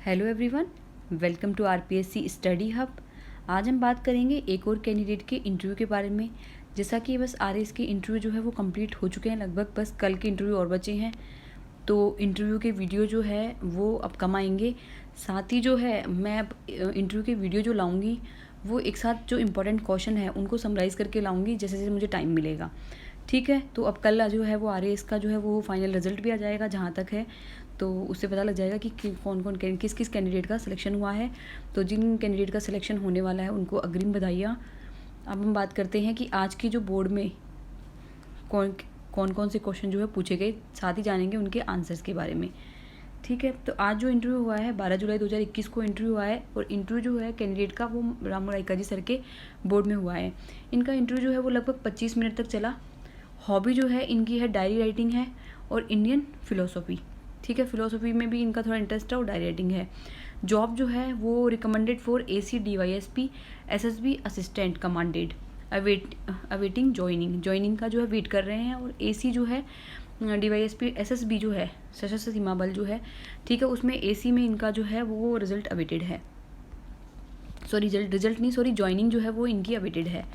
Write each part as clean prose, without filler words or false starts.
Hello everyone, welcome to RPSC study hub. आज हम बात करेंगे एक और कैंडिडेट के इंटरव्यू के बारे में। जैसा कि बस आरएस के इंटरव्यू जो है वो कंप्लीट हो चुके हैं लगभग, बस कल के इंटरव्यू और बचे हैं। तो इंटरव्यू के वीडियो जो है वो अब कम आएंगे। साथ ही जो है मैं अब इंटरव्यू के वीडियो जो लाऊंगी वो एक साथ जो इम्पोर्टेंट क्वेश्चन है उनको समराइज़ करके लाऊंगी जैसे जैसे मुझे टाइम मिलेगा। ठीक है, तो अब कल जो है वो आरएएस का जो है वो फाइनल रिजल्ट भी आ जाएगा जहाँ तक है, तो उससे पता लग जाएगा कि कौन कौन किस किस कैंडिडेट का सिलेक्शन हुआ है। तो जिन कैंडिडेट का सिलेक्शन होने वाला है उनको अग्रिम बधाइयाँ। अब हम बात करते हैं कि आज की जो बोर्ड में कौन कौन से क्वेश्चन जो है पूछे गए, साथ ही जानेंगे उनके आंसर्स के बारे में। ठीक है, तो आज जो इंटरव्यू हुआ है 12 जुलाई 2021 को इंटरव्यू हुआ है, और इंटरव्यू जो है कैंडिडेट का वो राम रायका जी सर के बोर्ड में हुआ है। इनका इंटरव्यू जो है वो लगभग 25 मिनट तक चला। हॉबी जो है इनकी है डायरी राइटिंग है और इंडियन फिलोसॉफी। ठीक है, फिलोसॉफी में भी इनका थोड़ा इंटरेस्ट है और डायरी राइटिंग है। जॉब जो है वो recommended for ACDYSP SSB assistant commanded, awaiting joining का जो है वेट कर रहे हैं। और AC जो है DYSP SSB जो है सशस्त्र सीमा बल जो है, ठीक है, उसमें AC में इनका जो है वो रिजल्ट अवेटेड है। ज्वाइनिंग जो है वो इनकी अवेटेड है।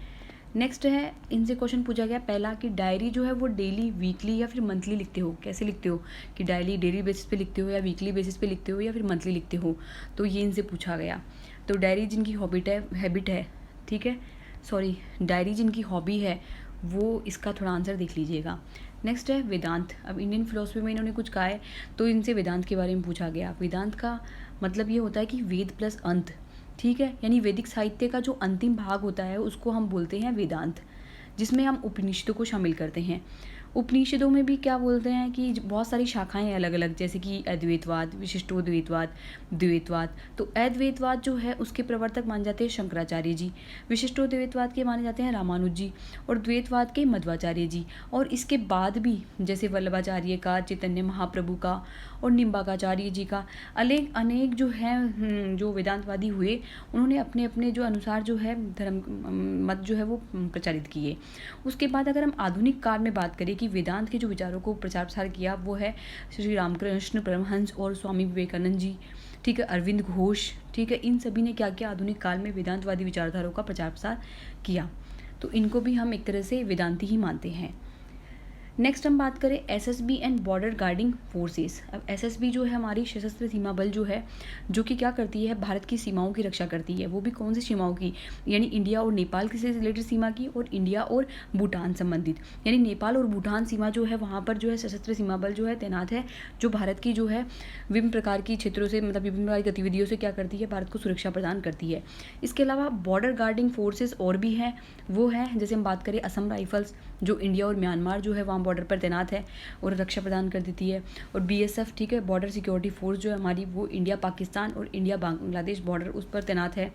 नेक्स्ट है, इनसे क्वेश्चन पूछा गया पहला कि डायरी जो है वो डेली, वीकली या फिर मंथली लिखते हो, कैसे लिखते हो, कि डेली बेसिस पे लिखते हो या वीकली बेसिस पे लिखते हो या फिर मंथली लिखते हो। तो ये इनसे पूछा गया। तो डायरी जिनकी हैबिट है, ठीक है, डायरी जिनकी हॉबी है वो इसका थोड़ा आंसर देख लीजिएगा। नेक्स्ट है वेदांत। अब इंडियन फिलोसफी में इन्होंने कुछ कहा है, तो इनसे वेदांत के बारे में पूछा गया। वेदांत का मतलब ये होता है कि वेद प्लस अंत, ठीक है, यानी वैदिक साहित्य का जो अंतिम भाग होता है उसको हम बोलते हैं वेदांत, जिसमें हम उपनिषदों को शामिल करते हैं। उपनिषदों में भी क्या बोलते हैं कि बहुत सारी शाखाएं हैं अलग अलग, जैसे कि अद्वैतवाद, विशिष्टोद्वैतवाद, द्वैतवाद। तो अद्वैतवाद जो है उसके प्रवर्तक माने जाते हैं शंकराचार्य जी, विशिष्टोद्वैतवाद के माने जाते हैं रामानुज जी, और द्वैतवाद के मध्वाचार्य जी। और इसके बाद भी जैसे वल्लभाचार्य का, चैतन्य महाप्रभु का और निम्बाकाचार्य जी का, अनेक जो है जो वेदांतवादी हुए, उन्होंने अपने अपने जो अनुसार जो है धर्म मत जो है वो प्रचारित किए। उसके बाद अगर हम आधुनिक काल में बात करें कि वेदांत के जो विचारों को प्रचार प्रसार किया, वो है श्री रामकृष्ण परमहंस और स्वामी विवेकानंद जी, ठीक है, अरविंद घोष, ठीक है, इन सभी ने क्या किया, आधुनिक काल में वेदांतवादी विचारधाराओं का प्रचार प्रसार किया। तो इनको भी हम एक तरह से वेदांती ही मानते हैं। नेक्स्ट हम बात करें SSB and border guarding forces. अब SSB जो है हमारी सशस्त्र सीमा बल जो है, जो कि क्या करती है, भारत की सीमाओं की रक्षा करती है। वो भी कौन सी सीमाओं की, यानी इंडिया और नेपाल से रिलेटेड सीमा की, और इंडिया और भूटान संबंधित, यानी नेपाल और भूटान सीमा जो है वहाँ पर जो है सशस्त्र सीमा बल जो है तैनात है, जो भारत की जो है विभिन्न प्रकार की क्षेत्रों से, मतलब विभिन्न प्रकार की गतिविधियों से क्या करती है, भारत को सुरक्षा प्रदान करती है। इसके अलावा बॉर्डर गार्डिंग फोर्सेस और भी हैं, वो है जैसे हम बात करें असम राइफल्स, जो इंडिया और म्यांमार जो है वहाँ बॉर्डर पर तैनात है और रक्षा प्रदान कर देती है। और BSF, ठीक है, बॉर्डर सिक्योरिटी फोर्स जो है हमारी, वो इंडिया पाकिस्तान और इंडिया बांग्लादेश बॉर्डर उस पर तैनात है।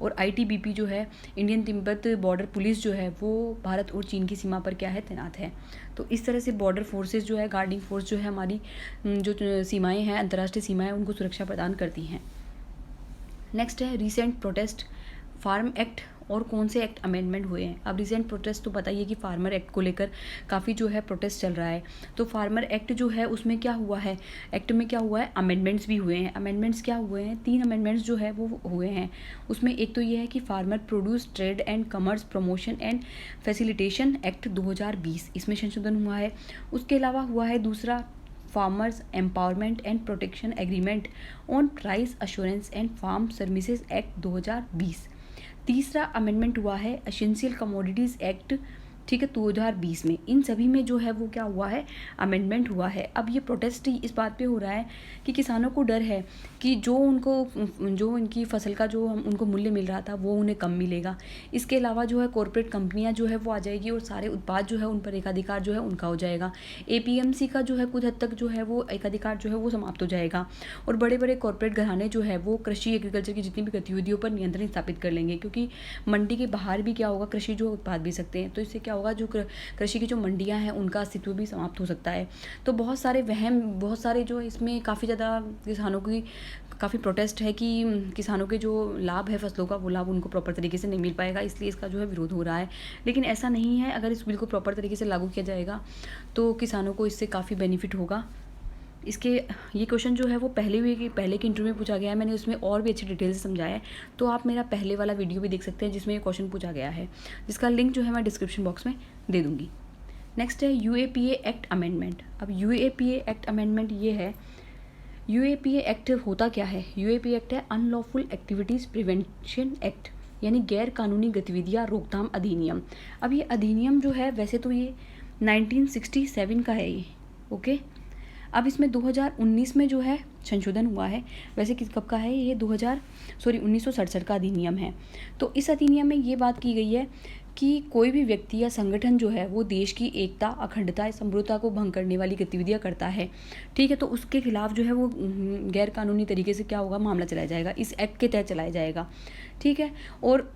और ITBP जो है, इंडियन तिब्बत बॉर्डर पुलिस जो है, वो भारत और चीन की सीमा पर क्या है, तैनात है। तो इस तरह से बॉर्डर फोर्सेस जो है, गार्डिंग फोर्स जो है हमारी, जो सीमाएँ हैं, अंतर्राष्ट्रीय सीमाएँ, उनको सुरक्षा प्रदान करती हैं। नेक्स्ट है रिसेंट प्रोटेस्ट फार्म एक्ट, और कौन से एक्ट अमेंडमेंट हुए हैं। अब रिसेंट प्रोटेस्ट तो बताइए कि फार्मर एक्ट को लेकर काफ़ी जो है प्रोटेस्ट चल रहा है। तो फार्मर एक्ट जो है उसमें क्या हुआ है, एक्ट में क्या हुआ है, अमेंडमेंट्स भी हुए हैं। अमेंडमेंट्स क्या हुए हैं, 3 अमेंडमेंट्स जो है वो हुए हैं। उसमें एक तो ये है कि farmer produce trade and commerce promotion and facilitation act 2020, इसमें संशोधन हुआ है। उसके अलावा हुआ है दूसरा farmers empowerment and protection agreement on price assurance and farm services act 2020। तीसरा अमेंडमेंट हुआ है एसेंशियल कमोडिटीज़ एक्ट, ठीक है, 2020 में। इन सभी में जो है वो क्या हुआ है, अमेंडमेंट हुआ है। अब ये प्रोटेस्ट इस बात पे हो रहा है कि किसानों को डर है कि जो इनकी फसल का जो उनको मूल्य मिल रहा था वो उन्हें कम मिलेगा। इसके अलावा जो है कॉरपोरेट कंपनियां जो है वो आ जाएगी और सारे उत्पाद जो है उन पर एकाधिकार जो है उनका हो जाएगा। APMC का जो है कुछ हद तक जो है वो एकाधिकार जो है वो समाप्त हो जाएगा। और बड़े बड़े कॉरपोरेट घराने जो है वो कृषि एग्रीकल्चर की जितनी भी गतिविधियों पर नियंत्रण स्थापित कर लेंगे, क्योंकि मंडी के बाहर भी क्या होगा, कृषि जो उत्पाद बेच सकते हैं। तो इससे क्या होगा, जो कृषि की जो मंडियां हैं उनका अस्तित्व भी समाप्त हो सकता है। तो बहुत सारे जो इसमें काफ़ी ज़्यादा किसानों की काफ़ी प्रोटेस्ट है कि किसानों के जो लाभ है फसलों का, वो लाभ उनको प्रॉपर तरीके से नहीं मिल पाएगा, इसलिए इसका जो है विरोध हो रहा है। लेकिन ऐसा नहीं है, अगर इस बिल को प्रॉपर तरीके से लागू किया जाएगा तो किसानों को इससे काफ़ी बेनिफिट होगा। इसके ये क्वेश्चन जो है वो पहले के इंटरव्यू में पूछा गया है, मैंने उसमें और भी अच्छी डिटेल से समझाया है, तो आप मेरा पहले वाला वीडियो भी देख सकते हैं जिसमें ये क्वेश्चन पूछा गया है, जिसका लिंक जो है मैं डिस्क्रिप्शन बॉक्स में दे दूँगी। नेक्स्ट है यूएपीए एक्ट अमेंडमेंट। अब यूएपीए एक्ट अमेंडमेंट ये है, यूएपीए एक्ट होता क्या है? यूएपीए एक्ट है अनलॉफुल एक्टिविटीज़ प्रिवेंशन एक्ट, यानी गैर कानूनी गतिविधियाँ रोकथाम अधिनियम। अब ये अधिनियम जो है वैसे तो ये 1967 का है ये, ओके। अब इसमें 2019 में जो है संशोधन हुआ है, वैसे किस कब का है ये 1967 का अधिनियम है। तो इस अधिनियम में ये बात की गई है कि कोई भी व्यक्ति या संगठन जो है वो देश की एकता, अखंडता, समृद्धता को भंग करने वाली गतिविधियां करता है, ठीक है, तो उसके खिलाफ जो है वो गैर कानूनी तरीके से क्या होगा, मामला चलाया जाएगा, इस एक्ट के तहत चलाया जाएगा, ठीक है। और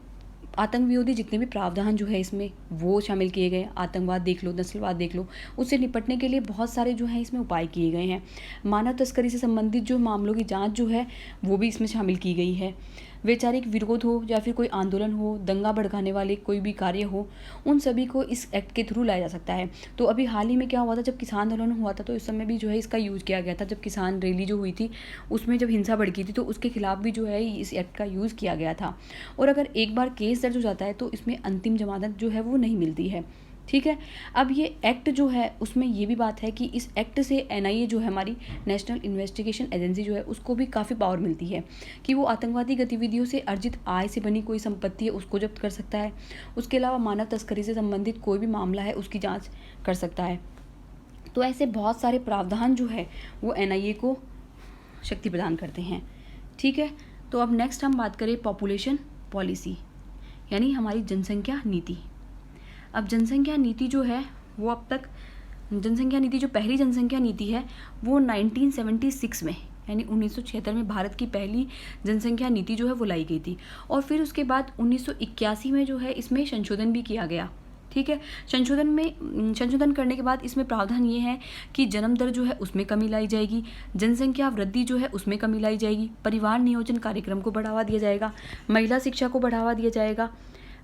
आतंक विरोधी जितने भी प्रावधान जो है इसमें वो शामिल किए गए, आतंकवाद देख लो, नस्लवाद देख लो, उससे निपटने के लिए बहुत सारे जो हैं इसमें उपाय किए गए हैं। मानव तस्करी से संबंधित जो मामलों की जांच जो है वो भी इसमें शामिल की गई है। वैचारिक विरोध हो या फिर कोई आंदोलन हो, दंगा भड़काने वाले कोई भी कार्य हो, उन सभी को इस एक्ट के थ्रू लाया जा सकता है। तो अभी हाल ही में क्या हुआ था, जब किसान आंदोलन हुआ था तो इस समय भी जो है इसका यूज़ किया गया था। जब किसान रैली जो हुई थी उसमें जब हिंसा भड़की थी तो उसके खिलाफ भी जो है इस एक्ट का यूज़ किया गया था। और अगर एक बार केस दर्ज हो जाता है तो इसमें अंतिम जमानत जो है वो नहीं मिलती है, ठीक है। अब ये एक्ट जो है उसमें ये भी बात है कि इस एक्ट से एनआईए जो है हमारी नेशनल इन्वेस्टिगेशन एजेंसी जो है उसको भी काफ़ी पावर मिलती है कि वो आतंकवादी गतिविधियों से अर्जित आय से बनी कोई संपत्ति है उसको जब्त कर सकता है। उसके अलावा मानव तस्करी से संबंधित कोई भी मामला है उसकी जाँच कर सकता है। तो ऐसे बहुत सारे प्रावधान जो है वो एनआईए को शक्ति प्रदान करते हैं, ठीक है। तो अब नेक्स्ट हम बात करें पॉपुलेशन पॉलिसी, यानी हमारी जनसंख्या नीति। अब जनसंख्या नीति जो है वो अब तक जनसंख्या नीति जो पहली जनसंख्या नीति है वो 1976 में यानी 1976 में भारत की पहली जनसंख्या नीति जो है वो लाई गई थी। और फिर उसके बाद 1981 में जो है इसमें संशोधन भी किया गया, ठीक है। संशोधन करने के बाद इसमें प्रावधान ये है कि जन्म दर जो है उसमें कमी लाई जाएगी, जनसंख्या वृद्धि जो है उसमें कमी लाई जाएगी, परिवार नियोजन कार्यक्रम को बढ़ावा दिया जाएगा, महिला शिक्षा को बढ़ावा दिया जाएगा,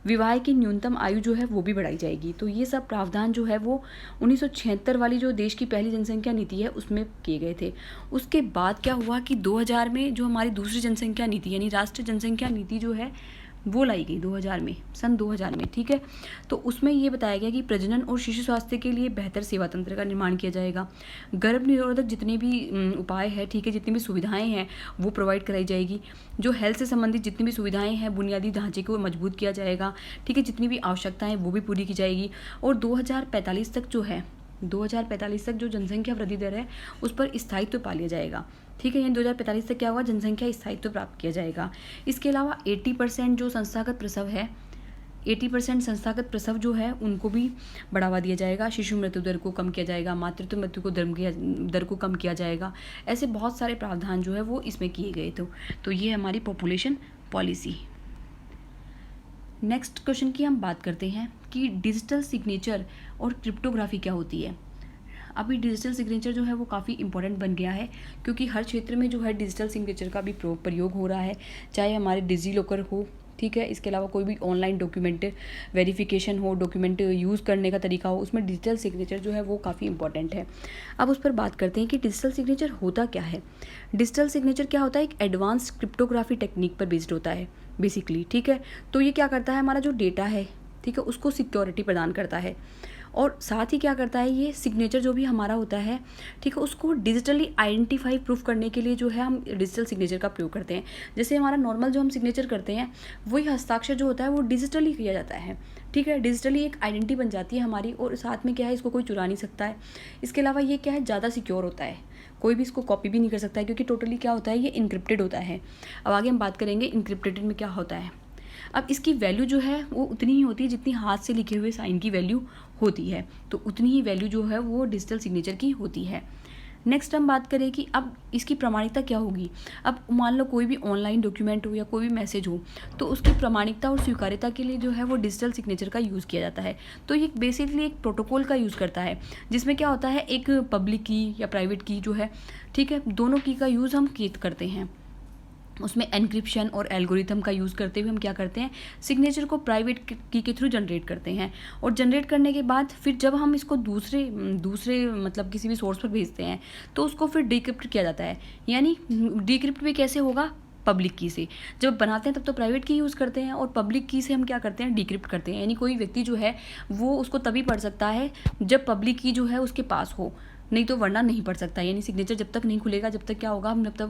विवाह की न्यूनतम आयु जो है वो भी बढ़ाई जाएगी। तो ये सब प्रावधान जो है वो 1976 वाली जो देश की पहली जनसंख्या नीति है उसमें किए गए थे। उसके बाद क्या हुआ कि 2000 में जो हमारी दूसरी जनसंख्या नीति यानी राष्ट्रीय जनसंख्या नीति जो है वो लाई गई 2000 में, सन 2000 में, ठीक है। तो उसमें ये बताया गया कि प्रजनन और शिशु स्वास्थ्य के लिए बेहतर सेवा तंत्र का निर्माण किया जाएगा, गर्भ निरोधक जितने भी उपाय हैं, ठीक है, जितनी भी सुविधाएं हैं वो प्रोवाइड कराई जाएगी, जो हेल्थ से संबंधित जितनी भी सुविधाएं हैं बुनियादी ढांचे को मजबूत किया जाएगा, ठीक है, जितनी भी आवश्यकताएं वो भी पूरी की जाएगी। और 2045 तक जो है 2045 तक जो जनसंख्या वृद्धि दर है उस पर स्थायित्व पा लिया जाएगा, ठीक है। यानी 2045 तक क्या होगा, जनसंख्या स्थायित्व प्राप्त किया जाएगा। इसके अलावा 80% जो संस्थागत प्रसव है 80% संस्थागत प्रसव जो है उनको भी बढ़ावा दिया जाएगा, शिशु मृत्यु दर को कम किया जाएगा, मातृत्व मृत्यु को दर को कम किया जाएगा। ऐसे बहुत सारे प्रावधान जो है वो इसमें किए गए थे। तो ये हमारी पॉपुलेशन पॉलिसी। नेक्स्ट क्वेश्चन की हम बात करते हैं कि डिजिटल सिग्नेचर और क्रिप्टोग्राफी क्या होती है। अभी डिजिटल सिग्नेचर जो है वो काफ़ी इंपॉर्टेंट बन गया है क्योंकि हर क्षेत्र में जो है डिजिटल सिग्नेचर का भी प्रयोग हो रहा है, चाहे हमारे डिजी लॉकर हो, ठीक है, इसके अलावा कोई भी ऑनलाइन डॉक्यूमेंट वेरिफिकेशन हो, डॉक्यूमेंट यूज़ करने का तरीका हो, उसमें डिजिटल सिग्नेचर जो है वो काफ़ी इंपॉर्टेंट है। अब उस पर बात करते हैं कि डिजिटल सिग्नेचर होता क्या है। डिजिटल सिग्नेचर क्या होता है, एक एडवांस्ड क्रिप्टोग्राफी टेक्निक पर बेस्ड होता है बेसिकली, ठीक है। तो ये क्या करता है, हमारा जो डेटा है, ठीक है, उसको सिक्योरिटी प्रदान करता है और साथ ही क्या करता है, ये सिग्नेचर जो भी हमारा होता है, ठीक है, उसको डिजिटली आइडेंटिफाई प्रूफ करने के लिए जो है हम डिजिटल सिग्नेचर का प्रयोग करते हैं। जैसे हमारा नॉर्मल जो हम सिग्नेचर करते हैं वही हस्ताक्षर जो होता है वो डिजिटली किया जाता है, ठीक है, डिजिटली एक आइडेंटिटी बन जाती है हमारी और साथ में क्या है, इसको कोई चुरा नहीं सकता है। इसके अलावा ये क्या है, ज़्यादा सिक्योर होता है, कोई भी इसको कॉपी भी नहीं कर सकता है क्योंकि टोटली क्या होता है, ये इनक्रिप्टेड होता है। अब आगे हम बात करेंगे इनक्रिप्टेड में क्या होता है। अब इसकी वैल्यू जो है वो उतनी ही होती है जितनी हाथ से लिखे हुए साइन की वैल्यू होती है, तो उतनी ही वैल्यू जो है वो डिजिटल सिग्नेचर की होती है। नेक्स्ट हम बात करें कि अब इसकी प्रामाणिकता क्या होगी। अब मान लो कोई भी ऑनलाइन डॉक्यूमेंट हो या कोई भी मैसेज हो तो उसकी प्रामाणिकता और स्वीकार्यता के लिए जो है वो डिजिटल सिग्नेचर का यूज़ किया जाता है। तो ये बेसिकली एक प्रोटोकॉल का यूज़ करता है जिसमें क्या होता है, एक पब्लिक की या प्राइवेट की जो है, ठीक है, दोनों की का यूज़ हम करते हैं। उसमें एन्क्रिप्शन और एल्गोरिथम का यूज़ करते हुए हम क्या करते हैं, सिग्नेचर को प्राइवेट की के थ्रू जनरेट करते हैं। और जनरेट करने के बाद फिर जब हम इसको दूसरे दूसरे मतलब किसी भी सोर्स पर भेजते हैं तो उसको फिर डिक्रिप्ट किया जाता है। यानी डिक्रिप्ट भी कैसे होगा, पब्लिक की से। जब बनाते हैं तब तो प्राइवेट की यूज़ करते हैं और पब्लिक की से हम क्या करते हैं, डिक्रिप्ट करते हैं। यानी कोई व्यक्ति जो है वो उसको तभी पढ़ सकता है जब पब्लिक की जो है उसके पास हो, नहीं तो वरना नहीं पढ़ सकता। यानी सिग्नेचर जब तक नहीं खुलेगा, जब तक क्या होगा, हम जब तक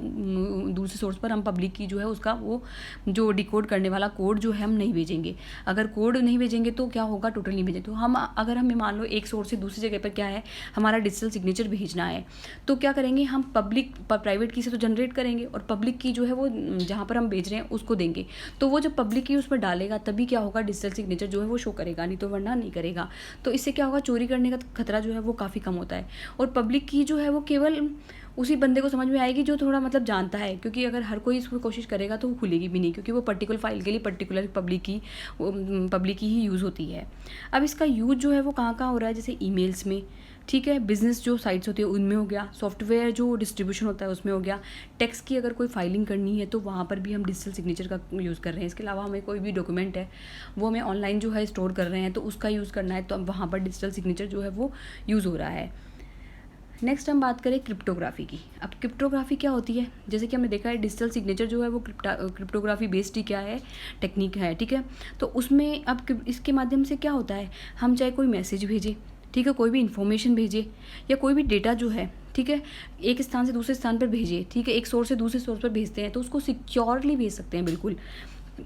दूसरे सोर्स पर हम पब्लिक की जो है उसका वो जो डिकोड करने वाला कोड जो है हम नहीं भेजेंगे। अगर कोड नहीं भेजेंगे तो क्या होगा, टोटल नहीं भेजेंगे। तो हम अगर हमें मान लो एक सोर्स से दूसरी जगह पर क्या है, हमारा डिजिटल सिग्नेचर भेजना है, तो क्या करेंगे हम, पब्लिक प्राइवेट की से तो जनरेट करेंगे और पब्लिक की जो है वो जहाँ पर हम भेज रहे हैं उसको देंगे। तो वो जब पब्लिक की उस पर डालेगा तभी क्या होगा, डिजिटल सिग्नेचर जो है वो शो करेगा, नहीं तो वरना नहीं करेगा। तो इससे क्या होगा, चोरी करने का खतरा जो है वो काफ़ी कम होता है। और पब्लिक की जो है वो केवल उसी बंदे को समझ में आएगी जो थोड़ा मतलब जानता है, क्योंकि अगर हर कोई इसको कोशिश करेगा तो वो खुलेगी भी नहीं, क्योंकि वो पर्टिकुलर फाइल के लिए पर्टिकुलर पब्लिक की ही यूज़ होती है। अब इसका यूज़ जो है वो कहाँ कहाँ हो रहा है, जैसे ईमेल्स में, ठीक है, बिजनेस जो साइट्स होती है उनमें हो गया, सॉफ्टवेयर जो डिस्ट्रीब्यूशन होता है उसमें हो गया, टैक्स की अगर कोई फाइलिंग करनी है तो वहाँ पर भी हम डिजिटल सिग्नेचर का यूज़ कर रहे हैं। इसके अलावा हमें कोई भी डॉक्यूमेंट है वो हमें ऑनलाइन जो है स्टोर कर रहे हैं तो उसका यूज़ करना है, तो अब वहाँ पर डिजिटल सिग्नेचर जो है वो यूज़ हो रहा है। नेक्स्ट हम बात करें क्रिप्टोग्राफी की। अब क्रिप्टोग्राफी क्या होती है, जैसे कि हमने देखा है डिजिटल सिग्नेचर जो है वो क्रिप्टोग्राफी बेस्ड ही क्या है, टेक्निक है, ठीक है। तो उसमें अब इसके माध्यम से क्या होता है, हम चाहे कोई मैसेज भेजें, ठीक है, कोई भी इन्फॉर्मेशन भेजे या कोई भी डेटा जो है, ठीक है, एक स्थान से दूसरे स्थान पर भेजे, ठीक है, एक सोर्स से दूसरे सोर्स पर भेजते हैं तो उसको सिक्योरली भेज सकते हैं बिल्कुल।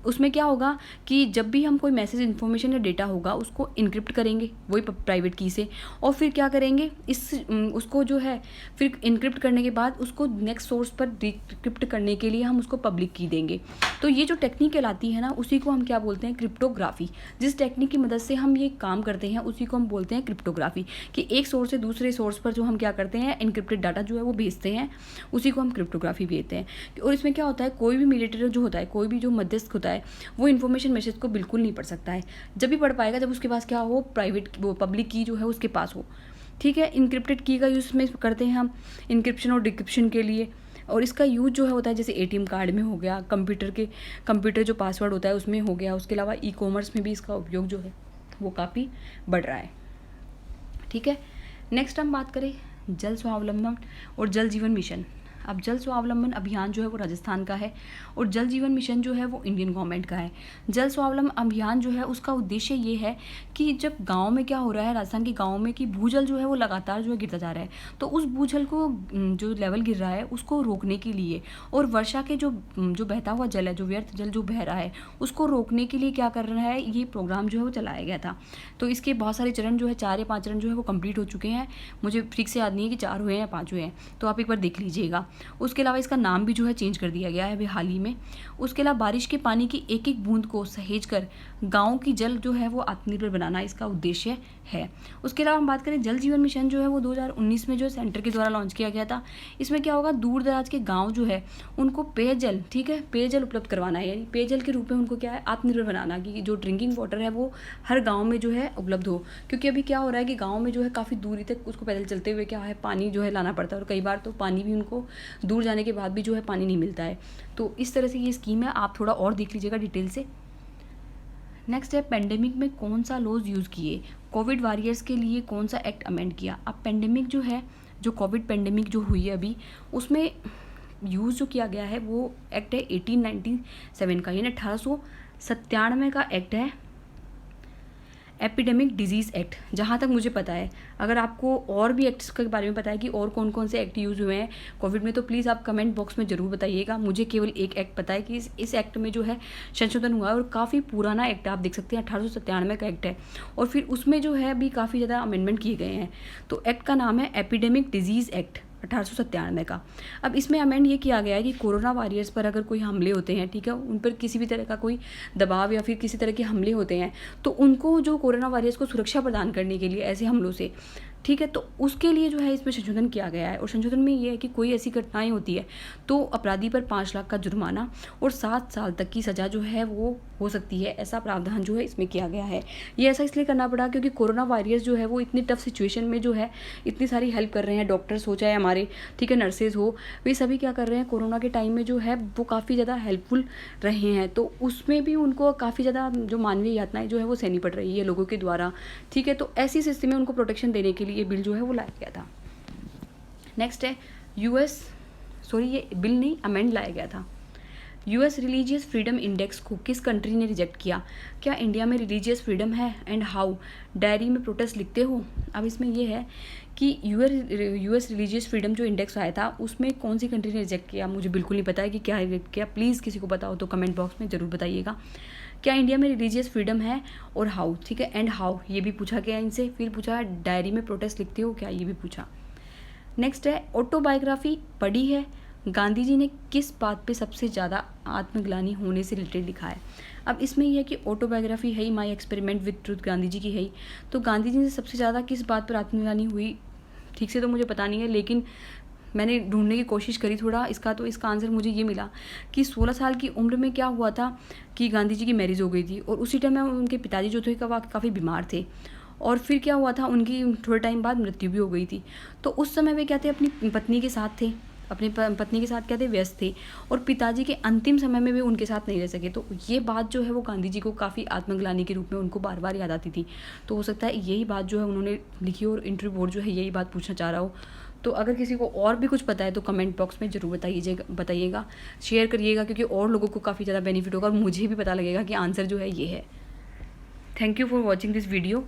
उसमें क्या होगा कि जब भी हम कोई मैसेज, इन्फॉर्मेशन या डेटा होगा उसको इनक्रिप्ट करेंगे वही प्राइवेट की से, और फिर क्या करेंगे, उसको जो है फिर इनक्रिप्ट करने के बाद उसको नेक्स्ट सोर्स पर डिक्रिप्ट करने के लिए हम उसको पब्लिक की देंगे। तो ये जो टेक्निक कहलाती है ना, उसी को हम क्या बोलते हैं, क्रिप्टोग्राफी। जिस टेक्निक की मदद से हम ये काम करते हैं उसी को हम बोलते हैं क्रिप्टोग्राफी, कि एक सोर्स से दूसरे सोर्स पर जो हम क्या करते हैं, इनक्रिप्टेड डाटा जो है वो भेजते हैं, उसी को हम क्रिप्टोग्राफी भेजते हैं। और इसमें क्या होता है, कोई भी मीडिएटर जो होता है, कोई भी जो मध्यस्थ होता है, वो इन्फॉर्मेशन मैसेज को बिल्कुल नहीं पढ़ सकता है। जब भी पढ़ पाएगा जब उसके पास क्या हो, वो पब्लिक की जो है उसके पास हो, ठीक है। इनक्रिप्टेड की का यूज़ में करते हैं हम इनक्रिप्शन और डिक्रिप्शन के लिए। और इसका यूज जो है होता है जैसे एटीएम कार्ड में हो गया, कंप्यूटर जो पासवर्ड होता है उसमें हो गया, उसके अलावा ई कॉमर्स में भी इसका उपयोग जो है वो काफ़ी बढ़ रहा है, ठीक है। नेक्स्ट हम बात करें जल स्वावलंबन और जल जीवन मिशन। अब जल स्वावलंबन अभियान जो है वो राजस्थान का है और जल जीवन मिशन जो है वो इंडियन गवर्नमेंट का है। जल स्वावलंबन अभियान जो है उसका उद्देश्य ये है कि जब गांव में क्या हो रहा है, राजस्थान के गांव में, कि भूजल जो है वो लगातार जो है गिरता जा रहा है, तो उस भूजल को जो लेवल गिर रहा है उसको रोकने के लिए, और वर्षा के जो बहता हुआ जल है, जो व्यर्थ जल जो बह रहा है, उसको रोकने के लिए क्या कर रहा है, ये प्रोग्राम जो है वो चलाया गया था। तो इसके बहुत सारे चरण जो है, 4 या 5 चरण जो है वो कंप्लीट हो चुके हैं। मुझे ठीक से याद नहीं है कि 4 हुए हैं या 5 हुए हैं, तो आप एक बार देख लीजिएगा। उसके अलावा इसका नाम भी जो है चेंज कर दिया गया है अभी हाल ही में। उसके अलावा बारिश के पानी की एक एक बूंद को सहेज कर गाँव की जल जो है वो आत्मनिर्भर बनाना इसका उद्देश्य है। उसके अलावा हम बात करें जल जीवन मिशन जो है वो 2019 में जो सेंटर के द्वारा लॉन्च किया गया था। इसमें क्या होगा, दूर दराज के गाँव जो है उनको पेयजल, ठीक है, पेयजल उपलब्ध करवाना है, यानी पेयजल के रूप में उनको क्या है, आत्मनिर्भर बनाना, कि जो ड्रिंकिंग वाटर है वो हर गाँव में जो है उपलब्ध हो। क्योंकि अभी क्या हो रहा है कि गाँव में जो है काफ़ी दूरी तक उसको पैदल चलते हुए क्या है, पानी जो है लाना पड़ता है, और कई बार तो पानी भी उनको दूर जाने के बाद भी जो है पानी नहीं मिलता है। तो इस तरह से ये स्कीम है, आप थोड़ा और देख लीजिएगा डिटेल से। नेक्स्ट है पेंडेमिक में कौन सा लॉज यूज़ किए, कोविड वॉरियर्स के लिए कौन सा एक्ट अमेंड किया। अब पेंडेमिक जो है, जो कोविड पेंडेमिक जो हुई है अभी, उसमें यूज़ जो किया गया है वो एक्ट है 1897 का, यानी 1897 का एक्ट है, एपिडेमिक डिजीज़ एक्ट, जहाँ तक मुझे पता है। अगर आपको और भी एक्ट्स के बारे में पता है कि और कौन कौन से एक्ट यूज़ हुए हैं कोविड में, तो प्लीज़ आप कमेंट बॉक्स में ज़रूर बताइएगा। मुझे केवल एक एक्ट पता है कि इस एक्ट में जो है संशोधन हुआ है, और काफ़ी पुराना एक्ट आप देख सकते हैं, 1897 का एक्ट है, और फिर उसमें जो है अभी काफ़ी ज़्यादा अमेंडमेंट किए गए हैं। तो एक्ट का नाम है एपिडेमिक डिजीज़ एक्ट 1897 का। अब इसमें अमेंड ये किया गया है कि कोरोना वॉरियर्स पर अगर कोई हमले होते हैं, ठीक है, उन पर किसी भी तरह का कोई दबाव या फिर किसी तरह के हमले होते हैं, तो उनको जो कोरोना वॉरियर्स को सुरक्षा प्रदान करने के लिए ऐसे हमलों से, ठीक है। तो उसके लिए जो है इसमें संशोधन किया गया है, और संशोधन में ये है कि कोई ऐसी घटनाएं होती है तो अपराधी पर 5 लाख का जुर्माना और 7 साल तक की सज़ा जो है वो हो सकती है, ऐसा प्रावधान जो है इसमें किया गया है। ये ऐसा इसलिए करना पड़ा क्योंकि कोरोना वायरस जो है वो इतनी टफ सिचुएशन में जो है इतनी सारी हेल्प कर रहे हैं, डॉक्टर्स हो चाहे हमारे, ठीक है, नर्सेज हो, वे सभी क्या कर रहे हैं कोरोना के टाइम में जो है वो काफ़ी ज़्यादा हेल्पफुल रहे हैं। तो उसमें भी उनको काफ़ी ज़्यादा जो मानवीय यातनाएं जो है वो सहनी पड़ रही है लोगों के द्वारा, ठीक है। तो ऐसी स्थिति में उनको प्रोटेक्शन देने के लिए ये बिल जो है वो लाया गया था। नेक्स्ट है ये बिल नहीं, अमेंड लाया गया था। यूएस रिलीजियस फ्रीडम इंडेक्स को किस कंट्री ने रिजेक्ट किया? क्या इंडिया में रिलीजियस फ्रीडम है एंड हाउ? डायरी में प्रोटेस्ट लिखते हो? अब इसमें ये है कि यूएस रिलीजियस फ्रीडम जो इंडेक्स आया था उसमें कौन सी कंट्री ने रिजेक्ट किया, मुझे बिल्कुल नहीं पता है कि क्या रिजेक्ट किया। प्लीज़ किसी को पता हो तो कमेंट बॉक्स में ज़रूर बताइएगा। क्या इंडिया में रिलीजियस फ्रीडम है और हाउ, ठीक है, एंड हाउ ये भी पूछा गया इनसे। फिर पूछा डायरी में प्रोटेस्ट लिखते हो क्या, ये भी पूछा। नेक्स्ट है ऑटोबायोग्राफी पढ़ी है, गांधी जी ने किस बात पे सबसे ज़्यादा आत्मग्लानि होने से रिलेटेड लिखा है? अब इसमें यह है कि ऑटोबायोग्राफी है ही, my experiment with truth Gandhi ji की है ही, तो गांधी जी ने सबसे ज़्यादा किस बात पर आत्मग्लानि हुई ठीक से तो मुझे पता नहीं है, लेकिन मैंने ढूंढने की कोशिश करी थोड़ा इसका, तो इसका आंसर मुझे ये मिला कि 16 साल की उम्र में क्या हुआ था कि गांधी जी की मैरिज हो गई थी, और उसी टाइम में उनके पिताजी जो थे काफ़ी बीमार थे, और फिर क्या हुआ था उनकी थोड़े टाइम बाद मृत्यु भी हो गई थी। तो उस समय वे क्या थे, अपनी पत्नी के साथ थे, अपनी पत्नी के साथ क्या थे, व्यस्त थे, और पिताजी के अंतिम समय में भी उनके साथ नहीं रह सके। तो ये बात जो है वो गांधी जी को काफ़ी आत्मग्लानि के रूप में उनको बार बार याद आती थी। तो हो सकता है यही बात जो है उन्होंने लिखी और इंटरव्यू बोर्ड जो है यही बात पूछना चाह रहा हो। तो अगर किसी को और भी कुछ पता है तो कमेंट बॉक्स में ज़रूर बताइएगा, शेयर करिएगा, क्योंकि और लोगों को काफ़ी ज़्यादा बेनिफिट होगा और मुझे भी पता लगेगा कि आंसर जो है ये है। Thank you for watching this video.